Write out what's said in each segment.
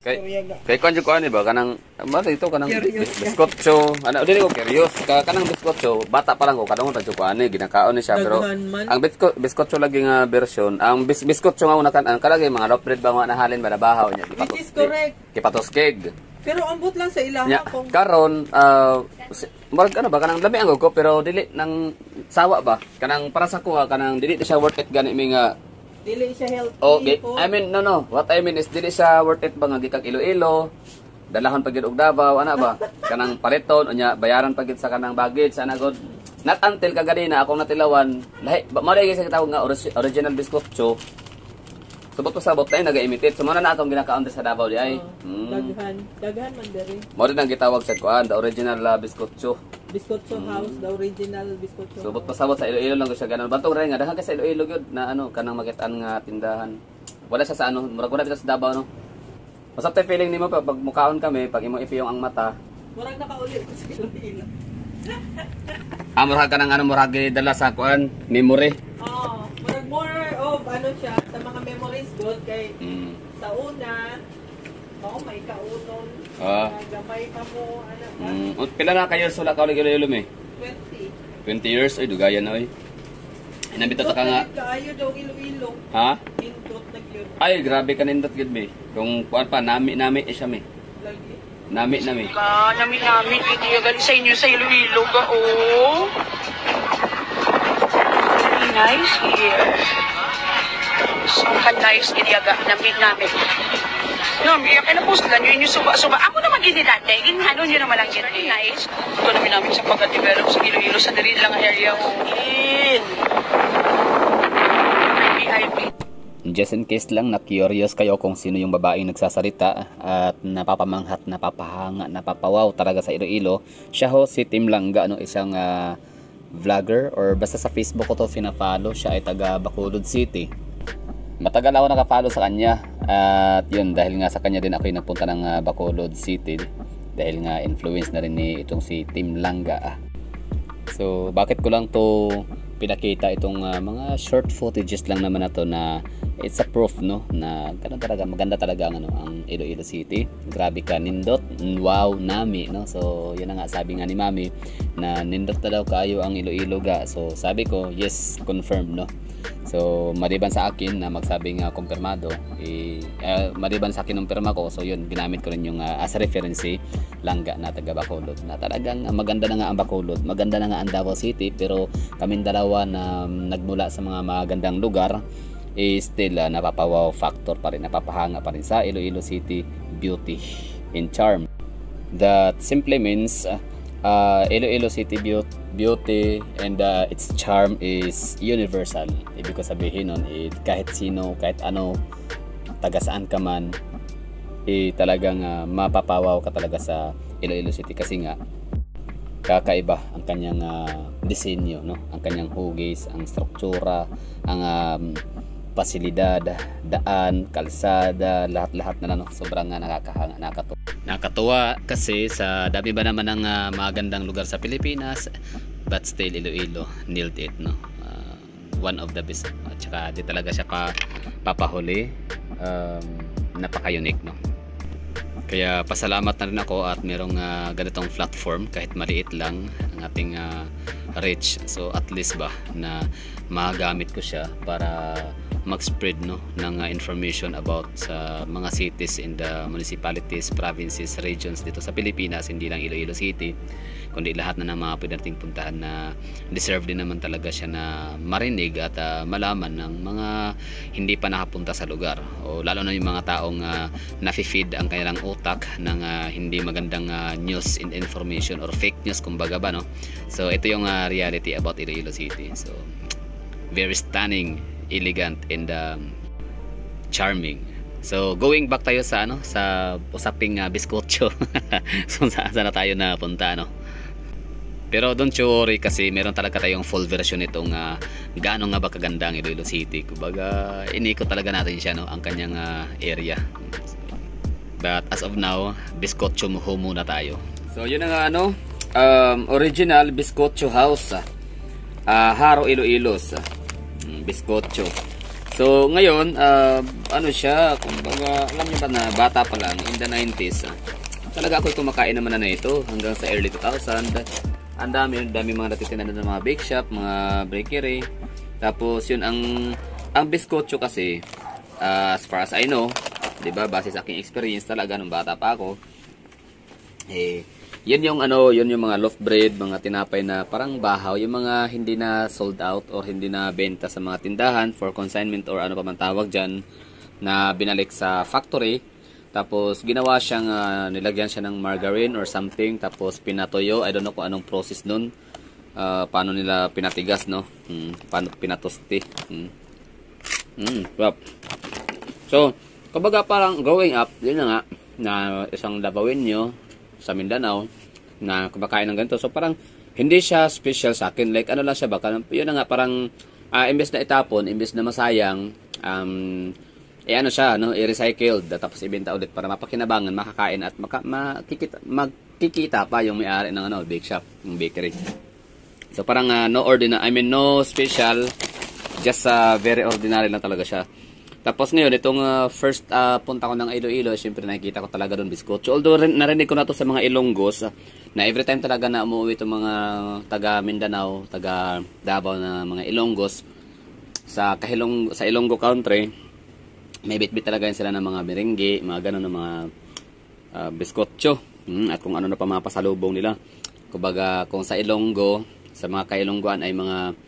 Kay kuan jud ko ani ba kanang ito kanang biskotso ana dili ko curious kanang biskotso bata pa lang ko kadong ta jud ko ani ginakaon ni siya pero ang biskotso lagi nga version ang biskotso nga una kan kalagi mga loaf bread ba nga nahalin ba nabahaw niya which is correct kipatoskeg pero ambot lang sa ilaha ko karon murag ano ba kanang lami ang ko pero dili nang sawa ba kanang para sa ko kanang dili siya worth it gani mi nga dili siya healthy. Okay. I mean, no. What I mean is, dili siya worth it ba nga gikag Iloilo, dalahon pagid og Davao, ana ba? Kanang paliton, unya, bayaran pagid sa kanang baggage, ana god. Not until kaganina, akong natilawan, lahi, maray kasi kitawag nga original biskotso. Subot pa sabot tayo, nag-imitate. So, muna na atong ginakaon sa Davao di ay. Daghan man diri. Mo rin ang gitawag sa kuan, the original biskotso. Biskotso house, the original biskotso. Subot pa sabot sa Iloilo lang siya ganun. Bantong rin nga, daghan ka sa Iloilo gyud na ano, kanang makitaan nga tindahan. Wala siya sa ano, murag wala dito sa Davao no. Masap tay feeling nimo pag mukaon kami, pag imo ipiyong ang mata. Murag nakauli ko sa Iloilo. Murag ka nang ano, murag dala sa kuan, memory. Oo, murag more of ano siya sa mga memories good kay sa una may kaunon. Gamay pa mo, anak ba? Pila na kayo sula ka ulit Iloilo me? 20. 20 years, ay dugayan na oy. Inabito ta ka nga. Kaayo daw Iloilo. Ha? Indot na gyud. Ay, grabe ka nindot gyud me. Kung kuan pa, nami siya me. Lagi. Nami. Nami, hindi gali sa inyo sa Iloilo ga, oh. Very nice here. So, nice, giniaga, nami. No, kaya na-post lang yun yung suba-suba. Ako naman gini dati. Ginhanon yun naman lang yun. Nice. Ito namin sa pag-develop sa Iloilo sa dali lang area ko. VIP. Just in case lang na curious kayo kung sino yung babaeng nagsasalita at napapamanghat, napapahanga, napapawaw talaga sa Iloilo. Siya ho si Tim Langga, no, isang vlogger or basta sa Facebook ko to fina-follow. Siya ay taga Bacolod City. Matagal ako naka-follow sa kanya at yun dahil nga sa kanya din ako yung napunta ng Bacolod City dahil nga influence na rin ni itong si Tim Langga. So bakit ko lang to pinakita itong mga short footages lang naman na to na it's a proof no na ganun talaga maganda talaga ang ang Iloilo City. Grabe ka nindot, wow nami no. So yun na nga sabi nga ni Mami na nindot na daw kayo ang Iloilo ga. So sabi ko yes, confirmed no. So maliban sa akin na magsabing kumpirmado, maliban sa akin ng pirma ko, so yun ginamit ko rin yung as reference Langga na taga Bacolod na talagang maganda na nga ang Bacolod, maganda na nga ang Davao City, pero kaming dalawa na nagmula sa mga magandang lugar still napapawaw factor pa rin, napapahanga pa rin sa Iloilo City beauty and charm. That simply means Iloilo City beauty and its charm is universal. Ibig ko sabihin nun, kahit sino, kahit ano, taga saan ka man, talagang mapapawaw ka talaga sa Iloilo City kasi nga kakaiba ang kanyang disenyo, no? Ang kanyang hugis, ang struktura, ang pasilidad, daan, kalsada, lahat-lahat na lang, no? Sobrang nakakahanga, nakatuwa kasi sa dami ba naman ng magandang lugar sa Pilipinas, but still Iloilo nailed it, no? One of the best at saka di talaga siya papahuli, napaka-unique, no? Kaya pasalamat na rin ako at merong ganitong platform kahit maliit lang ang ating reach, so at least ba na magamit ko siya para mag-spread no ng information about sa mga cities in the municipalities, provinces, regions dito sa Pilipinas, hindi lang Iloilo City kundi lahat na ng mga pwede nating puntahan na deserve din naman talaga siya na marinig at malaman ng mga hindi pa nakapunta sa lugar, o lalo na yung mga taong nafi-feed ang kanilang utak ng hindi magandang news and information or fake news kumbaga ba, no? So ito yung reality about Iloilo City. So very stunning, elegant and charming. So going back tayo sa sa usaping biskotso. So saan na tayo na punta, no? Pero don't you worry kasi meron talaga tayong full version nitong gaano nga ba kaganda ang Iloilo City. Kumbaga inikot talaga natin siya, no, ang kanyang area. But as of now, biskotso muna tayo. So yun ang original biskotso house. Haro Iloilos. Biskotso. So ngayon ano siya, kumbaga, alam niyo ba na bata pa lang, in the 90s, talaga ako'y kumakain naman na ito hanggang sa early 2000. Ang dami mga natitinan ng mga bake shop, mga bakery. Tapos yun, ang biskotso kasi, as far as I know, 'di ba, base sa aking experience talaga nung bata pa ako, yun yung mga loaf bread, mga tinapay na parang bahaw, yung mga hindi na sold out or hindi na benta sa mga tindahan for consignment or ano pa man tawag diyan, na binalik sa factory. Tapos ginawa siyang nilagyan siya ng margarine or something, tapos pinatoyo. I don't know kung anong process nun. Paano nila pinatigas, no? Paano pinatosti. So, kumbaga parang growing up, yun na nga, na isang Davaoenyo sa Mindanao na kumakain ng ganito. So, parang hindi siya special sa akin. Like, ano lang siya, baka, yun na nga, parang, imbes na itapon, imbes na masayang, ano siya, no, i-recycled, tapos ibenta ulit para mapakinabangan, makakain at magkikita pa yung may-ari ng bake shop, yung bakery. So parang no special, just very ordinary lang talaga siya. Tapos ngayon, itong first punta ko ng Iloilo, syempre nakikita ko talaga doon biskotso. Although narinig ko na to sa mga Ilonggos, na every time talaga na umuwi itong mga taga Mindanao, taga Davao na mga Ilonggos, sa Ilonggo country, may bit-bit talaga yun sila ng mga merengue, mga gano'n ng mga biskotso, at kung ano na pa mga pasalubong nila. Kumbaga, kung sa Ilonggo, sa mga kailongguan ay mga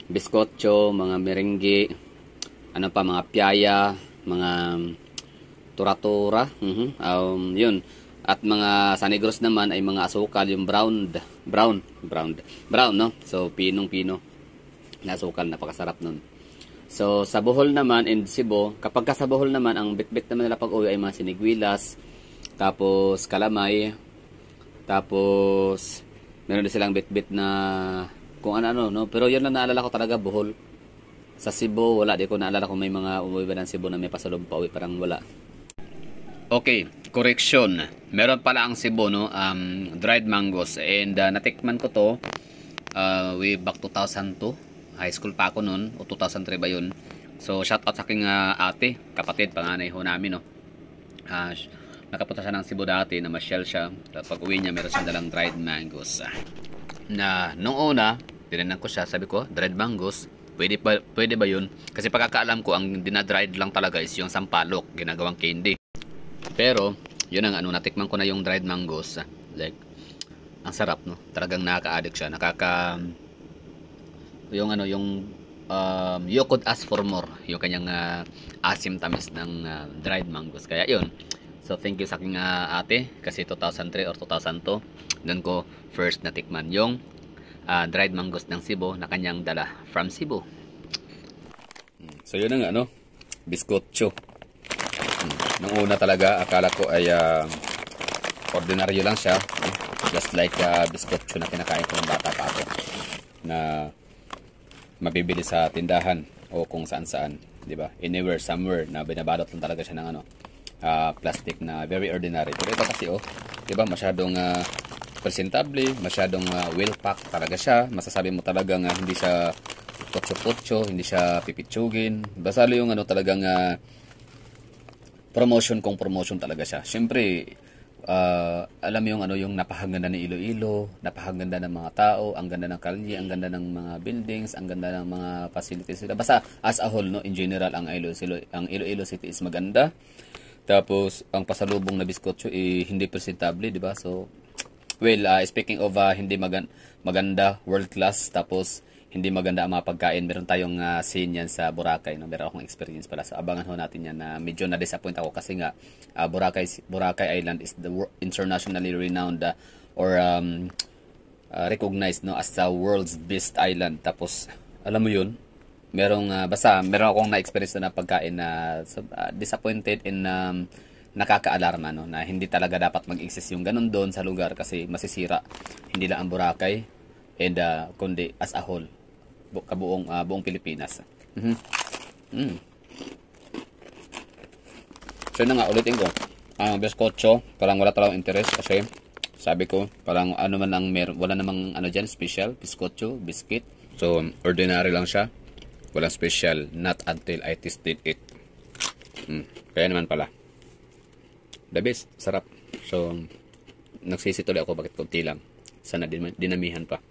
biskotso, mga merengue, ano pa, mga piyaya, mga tura-tura, yun. At mga sa Negros naman ay mga asukal, yung brown, no? So, pinong-pino na asukal, napakasarap nun. So, sa Bohol naman, in Cebu, kapag sa Bohol naman, ang bit-bit naman nila pag-uwi ay mga sinigwilas, tapos kalamay, tapos meron din silang bit-bit na kung ano, no? Pero yun lang naalala ko talaga, Bohol. Sa Cebu, wala. Di ko naalala kung may mga umuwi ba ng Cebu na may pasalubong pa uwi, parang wala. Okay, correction. Meron pala ang Cebu, no? Dried mangoes. And natikman ko to way back 2002. High school pa ako noon, o 2003 ba yun. So, shout out sa aking ate, kapatid, panganay ho namin, no. Nakapunta siya ng Cebu dati, na ma-shell siya. Pag uwi niya, meron siyang dalang dried mangoes. Na, nung una, tinanong ko siya, sabi ko, dried mangoes, pwede ba yun? Kasi pagkakaalam ko, ang dinadried lang talaga is yung sampalok, ginagawang candy. Pero, yun ang natikman ko na yung dried mangoes. Like, ang sarap, no. Talagang nakaka-addict siya, you could ask for more, yung kanyang asim tamis ng dried mangoes. Kaya yun, so thank you sa aking ate, kasi 2003 or 2002 doon ko first natikman yung dried mangoes ng Cebu na kanyang dala from Cebu. So yun na nga, biskotso. Nung una talaga akala ko ay ordinaryo lang siya, just like biskotso na kinakain ko ng bata pa ako, na mabibili sa tindahan o kung saan-saan, 'di ba? Anywhere, somewhere, na binabalot lang talaga siya ng plastic na very ordinary. Pero ito kasi 'di ba, masyadong presentable, masyadong well packed talaga siya. Masasabi mo talaga nga hindi siya potso-potso, hindi siya pipitsugin. Basta yung talagang promotion kung promotion talaga siya. Syempre, alam mo yung napakaganda ng Iloilo, napakaganda ng mga tao, ang ganda ng kalye, ang ganda ng mga buildings, ang ganda ng mga facilities nila. Basta as a whole, no, in general, ang Iloilo City is maganda. Tapos ang pasalubong na biskotso hindi presentable, di ba? So, well, speaking of hindi maganda, world class, tapos hindi maganda ang mga pagkain, meron tayong scene yan sa Boracay, no? Meron akong experience pala. So, abangan ho natin yan, na medyo na-disappoint ako kasi nga Boracay Island is the internationally renowned or recognized, no, as the world's best island. Tapos, alam mo yun, meron akong na-experience na pagkain na disappointed in nakaka-alarma, no, na hindi talaga dapat mag-exist yung ganun doon sa lugar kasi masisira hindi lang ang Boracay and kundi as a whole, buong Pilipinas. So na nga, ulitin ko, ang biskotso parang wala talagang interest kasi sabi ko parang wala namang dyan special. Biskotso, biscuit, so ordinary lang siya, walang special, not until I tasted it. Kaya naman pala. The best. Sarap. So, nagsisituloy ako bakit konti lang. Sana dinamihan pa.